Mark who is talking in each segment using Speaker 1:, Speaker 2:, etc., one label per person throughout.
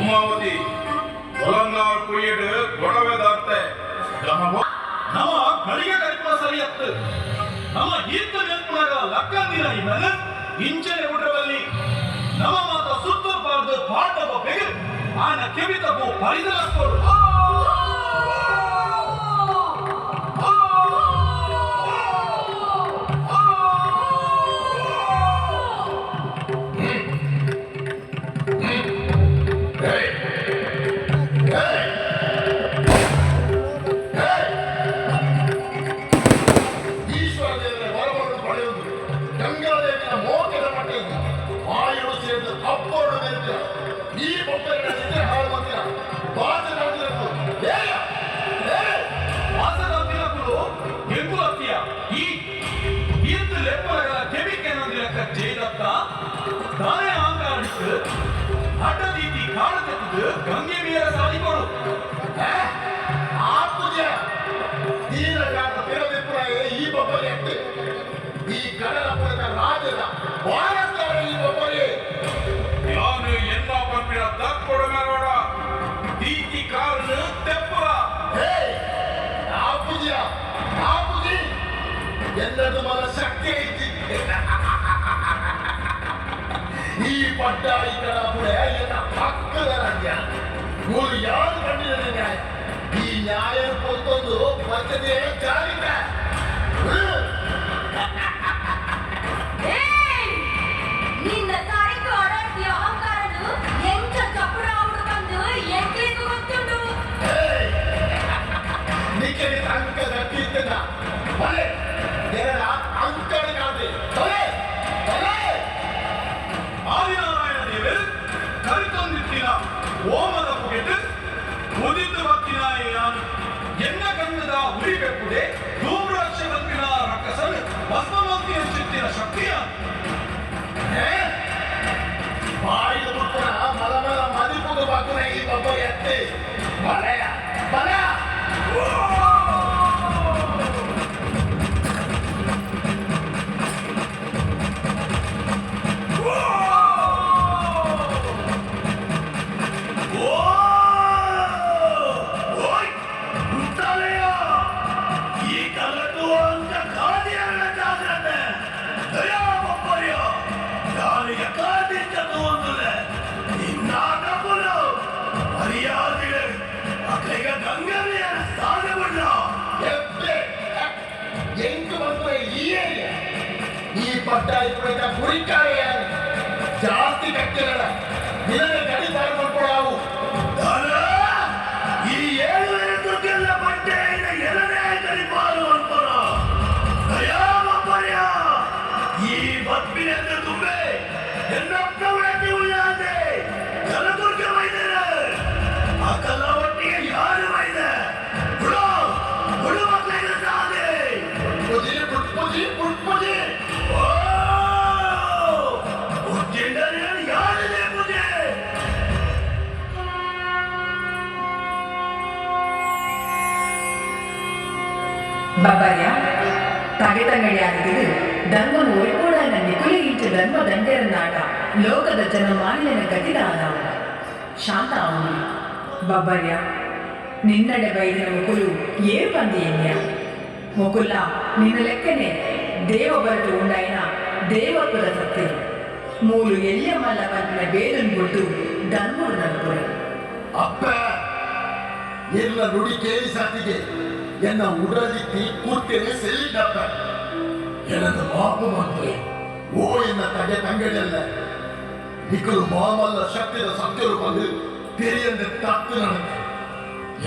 Speaker 1: ಉಮಾವತಿ ಒಲಂಗಾರ್ ಕುಯ್ಯಡು ಗೊಡವೆದಾರ್ತೆ
Speaker 2: ನಮ್ಮ ಗಳಿಗೆ ಕಲಿಪ ಸರಿಯತ್ತು ನಮ್ಮ ಈತ ನೆನಪಿನಾಗ ಲಕ್ಕಂದಿನ ಇಮನ ಇಂಚನೆ ಊಟದಲ್ಲಿ ನಮ್ಮ ಮಾತ ಸುತ್ತಬಾರ್ದು ಪಾಠವ ಬೆಗರು ಆನ ಕೆವಿತವು ಪರಿದಲಕ್ಕೋರು தானே ஆங்காடிக்கு அட்டதீதி காலத்துக்கு கங்கை மீற சாதிக்கொடு
Speaker 3: ಆಪುಜ ನೀರಗಾದ ಪಿರದಿಪ್ಪುರಾಯ ಈ ಬೊಬ್ಬಲಿ ಎತ್ತು ಈ ಕಡಲಪುರದ ರಾಜದ ಭಾರತದ ಈ ಬೊಬ್ಬಲಿ
Speaker 1: ನಾನು ಎಲ್ಲ ಪಂಪಿನ ತಕ್ಕೊಡು ಮೇರೋಡ ದೀತಿ ಕಾರಣ ತೆಪ್ಪುರ
Speaker 3: ಆಪುಜಿ ಎಲ್ಲದು ಮನ ಶಕ್ತಿ ಐತಿ ಈ ಪಟ್ಟ ಈ ಕಡಲಪುರ ಎಲ್ಲ ಪಕ್ಕದ ರಾಜ್ಯ ಮೂರು ಯಾರು ಕಂಡಿದೆ ನ್ಯಾಯ ಈ ನ್ಯಾಯ ಕೊತ್ತೊಂದು ಪದ್ಧತಿ ಜಾರಿಕ
Speaker 4: ನಿನ್ನ ತಾಯಿಗೆ ಆಡಾಡ್ತಿ ಅಹಂಕಾರನು ಎಂತ ಕಪುರ ಅವಳು ಬಂದು ಎಂಟ್ಲಿಗೂ ಗೊತ್ತುಂಡು
Speaker 3: ನಿಕ್ಕೆ ಅಂಕ ಗಟ್ಟಿ ಇತ್ತದ ಬಲೆ ಜನರ ಅಂಕಣ ಕಾದೆ ಬಲೆ ಬಲೆ
Speaker 2: ಆದಿನಾರಾಯಣ ದೇವರು ಕರಿತೊಂದಿತ್ತಿನ ಓಮದ ಪುಗೆಟ್ಟು ಉದಿತು ಬತ್ತಿನ ಯಾನು ಎನ್ನ ಗಂಧದ ಉರಿಬೆಪ್ಪುದೆ ಧೂಮ್ರಾಕ್ಷ ಬತ್ತಿನ ರಕ್ಕಸನು ಭಸ್ಮವಂತಿನ ಚಿತ್ತಿನ ಶಕ್ತಿಯ
Speaker 3: ಬಾಯಿದ ಮುಟ್ಟಣ ಮಲಮಲ ಮದಿಪುದು ಬಾಕುನ ಈ ಬೊಬ್ಬ ಎತ್ತೆ ಬಲೆಯ ಬಲ ಈ ಪಟ್ಟ ಇಪ್ಪತ್ತ ಕುರಿಕಾಯ ಜಾಸ್ತಿ ಕಟ್ಟಿರಲ್ಲ ನಿನಗೆ ಕಡಿ ಮಾಡ್ಕೊಡಾವು
Speaker 2: ಈ 7 ದುರ್ಗೆಲ್ಲ ಬಟ್ಟೆ ಎಲ್ಲನೇ ಕಲಿಪಾಲು ಅನ್ಕೋಣ ಈ ಬಪ್ಪಿನ ತುಂಬೆ ಎನ್ನಪ್ಪ ಉಳತಿ ಉಳ್ಳಾದೆ ಜಲದುರ್ಗ ಮೈದಾನ ಅಕಲ್ಲ ಒಟ್ಟಿಗೆ ಯಾರು ಮೈದ ಹುಡು ಮಕ್ಕಳಿಗೆ ಸಾಧೆ
Speaker 3: ಪುಟ್ಪುಜಿ ಪುಟ್ಪುಜಿ
Speaker 2: ಯಾರಿದೆ ಪೂಜೆ
Speaker 5: ಬಬ್ಬರ್ಯ ತಗೆತಂಗಡಿಯಾಗಿದ್ದು ಧರ್ಮನು ಒಯ್ಕೋಡನ ನಿಕುಲಿಗಿಂಚು ಧರ್ಮ ದಂಡೆರನ್ನಾಟ ಲೋಕದ ಜನ ಮಾಲಿನ್ಯನ ಗತಿದಾನ ಶಾಂತ ಅವನು ಬಬ್ಬರ್ಯ ನಿನ್ನಡೆ ಬೈದಿನ ಮುಕುಲು ಏರು ಪಂದಿಯನ್ಯ ಮುಕುಲ್ಲ ನಿನ್ನ ಲೆಕ್ಕನೆ ದೇವ ಬರಟು ಉಂಡಾಯಿನ ದೇವತ್ವದ ಸತ್ಯ ಮೂಲು ಎಲ್ಲಿಯ ಮಲ್ಲ ಬಂದಿನ ಬೇದನ್ ಬಿಟ್ಟು ಧರ್ಮರು ನಡುಪುರೆ
Speaker 3: ಅಪ್ಪ ಎಲ್ಲ ನುಡಿ ಕೇಳಿ ಸಾತಿಗೆ ಎನ್ನ ಉಡಲಿಕ್ಕೆ ಕೂರ್ತೇನೆ ಸೆಲ್ಲಿದ್ದಪ್ಪ எனது மாப்பு ಮಂತ್ರಿ ಓ ಎನ್ನ ತಗೆ ತಂಗಡಿಯಲ್ಲ ನಿಕ್ಕಲು ಮಾಮಲ್ಲ ಶಕ್ತಿಯ ಸತ್ಯರು ಬಂದು ತೆರೆಯಂದೆ ತತ್ತು ನನಗೆ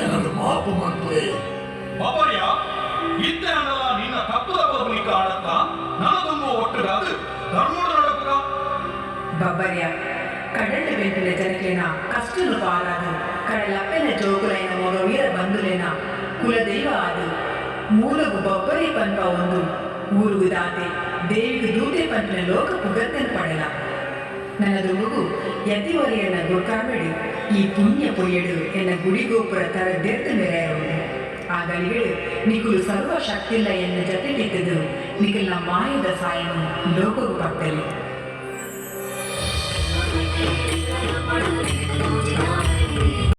Speaker 3: எனது மாப்பு ಮಂತ್ರಿ
Speaker 2: ಬಾಬರ್ಯ ಇತ್ತನಲ್ಲ ನಿನ್ನ ತಪ್ಪದ ಬರಲಿಕ್ಕ ಆಡತ್ತ ನನದೊಂದು ಒಟ್ಟುಗಾದು ಧರ್ಮೋಡ ನಡಪುಗ
Speaker 5: ಬಬ್ಬರ್ಯ ಕಡಲ ಬೆಂಟಿನ ಜನಕ್ಲೇನ ಕಷ್ಟಲು ಪಾಲಾದು ಕಡಲಪ್ಪೆನ ಜೋಗುಲೈನ ಮೊಗ ವೀರ ಬಂಧುಲೇನ ಕುಲದೈವ ಆದು ಮೂಲಗು ಬಬ್ಬರಿ ಪಂಪ ಒಂದು ಊರುಗು ದಾತೆ ದೇವಿಗೆ ದೂತೆ ಪಂಪಿನ ಲೋಕ ಪುಗತ್ತನ ಪಡೆಲ ನನ್ನದು ಮಗು ಯತಿವರಿಯನ್ನ ಗುರ್ಕಾಬೇಡಿ ಈ ಪುಣ್ಯ ಪೊಯ್ಯಡು ಎನ್ನ ಗುಡಿ ಗೋಪುರ ತರ ದೆರ್ತು ಮೆರೆಯುವುದು ಆ ಗಳಿಗಳು ನಿಕುಲು ಸರ್ವ ಶಕ್ತಿಲ್ಲ ಎನ್ನ ಜೊತೆಗಿದ್ದದು ನಿಕಲ್ನ ಮಾಯದ ಸಾಯನು ಲೋಕವು ಪಟ್ಟಲಿ